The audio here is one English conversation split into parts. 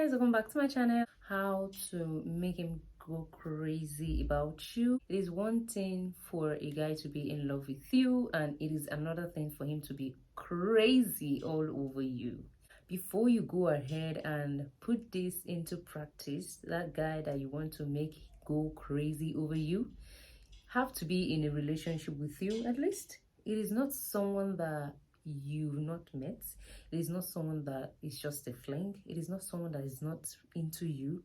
guys, welcome back to my channel. How to make him go crazy about you. It is one thing for a guy to be in love with you, and it is another thing for him to be crazy all over you. Before you go ahead and put this into practice, that guy that you want to make go crazy over you have to be in a relationship with you at least. It is not someone that you've not met. It is not someone that is just a fling. It is not someone that is not into you,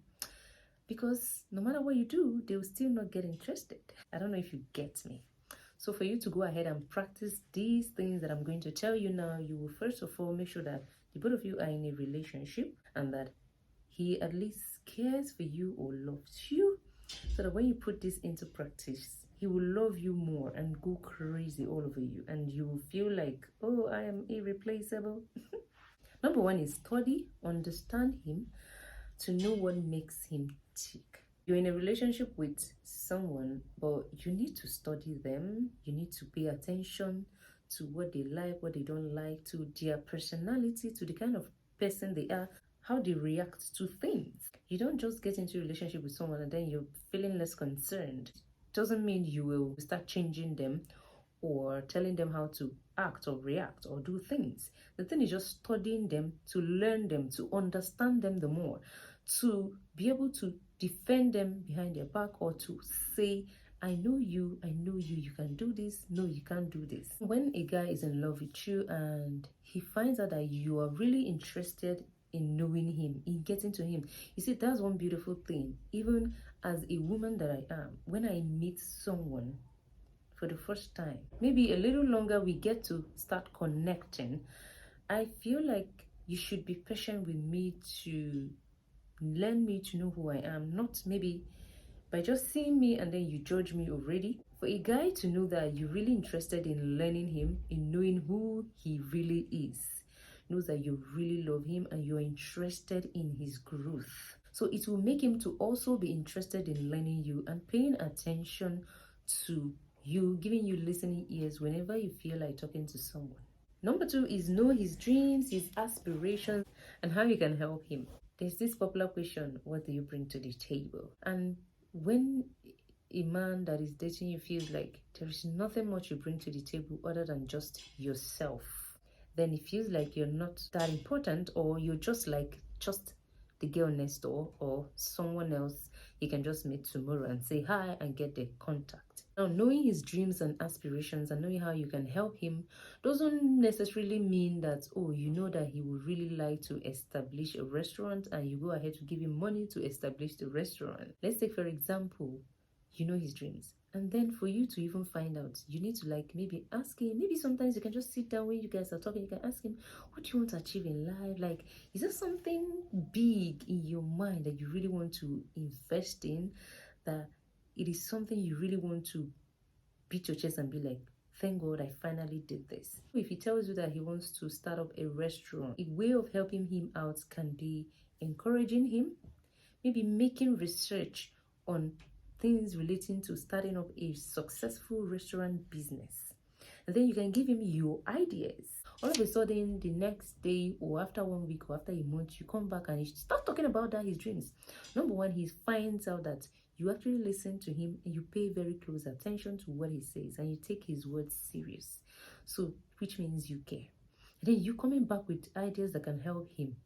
because no matter what you do, they will still not get interested. I don't know if you get me. So for you to go ahead and practice these things that I'm going to tell you now, you will first of all make sure that the both of you are in a relationship and that he at least cares for you or loves you, so that when you put this into practice, he will love you more and go crazy all over you, and you will feel like, oh, I am irreplaceable. Number one is study, understand him to know what makes him tick. You're in a relationship with someone, but you need to study them. You need to pay attention to what they like, what they don't like, to their personality, to the kind of person they are, how they react to things. You don't just get into a relationship with someone and then you're feeling less concerned. Doesn't mean you will start changing them or telling them how to act or react or do things. The thing is just studying them, to learn them, to understand them the more, to be able to defend them behind their back, or to say, I know you, you can do this, no, you can't do this. When a guy is in love with you and he finds out that you are really interested in knowing him, in getting to him, you see, that's one beautiful thing. Even as a woman that I am, when I meet someone for the first time, maybe a little longer, we get to start connecting, I feel like you should be patient with me to learn me, to know who I am, not maybe by just seeing me and then you judge me already. For a guy to know that you're really interested in learning him, in knowing who he really is, knows that you really love him and you're interested in his growth. So it will make him to also be interested in learning you and paying attention to you, giving you listening ears whenever you feel like talking to someone. Number two is know his dreams, his aspirations, and how you can help him. There's this popular question, what do you bring to the table? And when a man that is dating you feels like there is nothing much you bring to the table other than just yourself, then it feels like you're not that important, or you're just the girl next door or someone else you can just meet tomorrow and say hi and get the contact. Now, knowing his dreams and aspirations and knowing how you can help him doesn't necessarily mean that, oh, you know that he would really like to establish a restaurant and you go ahead to give him money to establish the restaurant. Let's take, for example, you know his dreams. And then for you to even find out, you need to maybe ask him. Maybe sometimes you can just sit down when you guys are talking. You can ask him, what do you want to achieve in life? Like, is there something big in your mind that you really want to invest in? That it is something you really want to beat your chest and be like, thank God I finally did this. If he tells you that he wants to start up a restaurant, a way of helping him out can be encouraging him, maybe making research on things relating to starting up a successful restaurant business. And then you can give him your ideas. All of a sudden, the next day or after 1 week or after a month, you come back and you start talking about his dreams. Number one, he finds out that you actually listen to him and you pay very close attention to what he says and you take his words serious. So, which means you care. And then you coming back with ideas that can help him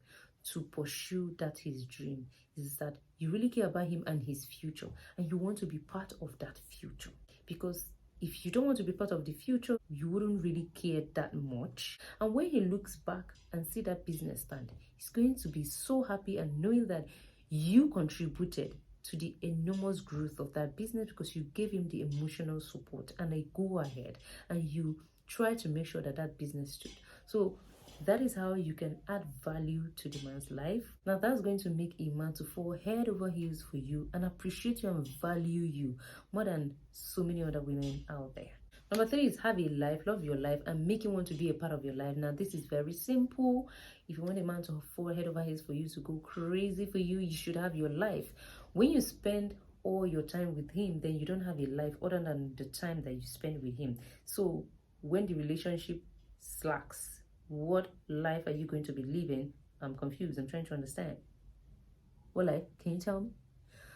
to pursue his dream, is that you really care about him and his future, and you want to be part of that future. Because if you don't want to be part of the future, you wouldn't really care that much. And when he looks back and see that business stand, he's going to be so happy, and knowing that you contributed to the enormous growth of that business because you gave him the emotional support and a go ahead, and you try to make sure that business stood. So that is how you can add value to the man's life. Now, that's going to make a man to fall head over heels for you and appreciate you and value you more than so many other women out there. Number three is have a life, love your life, and make him want to be a part of your life. Now, this is very simple. If you want a man to fall head over heels for you, to go crazy for you, you should have your life. When you spend all your time with him, then you don't have a life other than the time that you spend with him. So when the relationship slacks, what life are you going to be living? I'm confused. I'm trying to understand. What life? Can you tell me?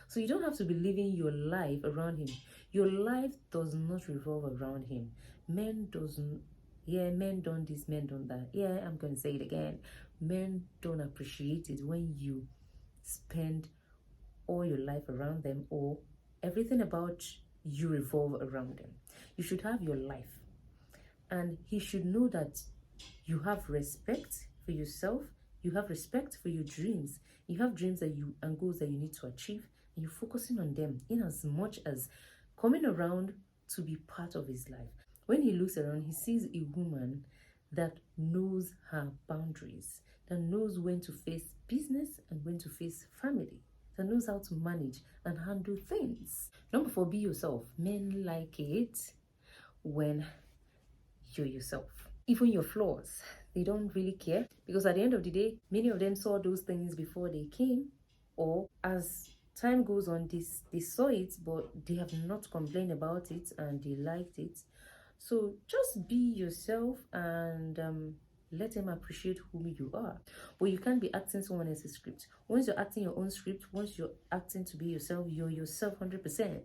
So you don't have to be living your life around him. Your life does not revolve around him. Men doesn't, yeah, men don't this, men don't that. Yeah, I'm gonna say it again. Men don't appreciate it when you spend all your life around them, or everything about you revolve around them. You should have your life, and he should know that you have respect for yourself, you have respect for your dreams, you have dreams that you and goals that you need to achieve, and you're focusing on them in as much as coming around to be part of his life. When he looks around, he sees a woman that knows her boundaries, that knows when to face business and when to face family, that knows how to manage and handle things. Number 4, be yourself. Men like it when you're yourself. Even your flaws, they don't really care, because at the end of the day, many of them saw those things before they came, or as time goes on, they saw it, but they have not complained about it and they liked it. So just be yourself and let them appreciate who you are. But you can't be acting someone else's script. Once you're acting your own script, once you're acting to be yourself, you're yourself 100%.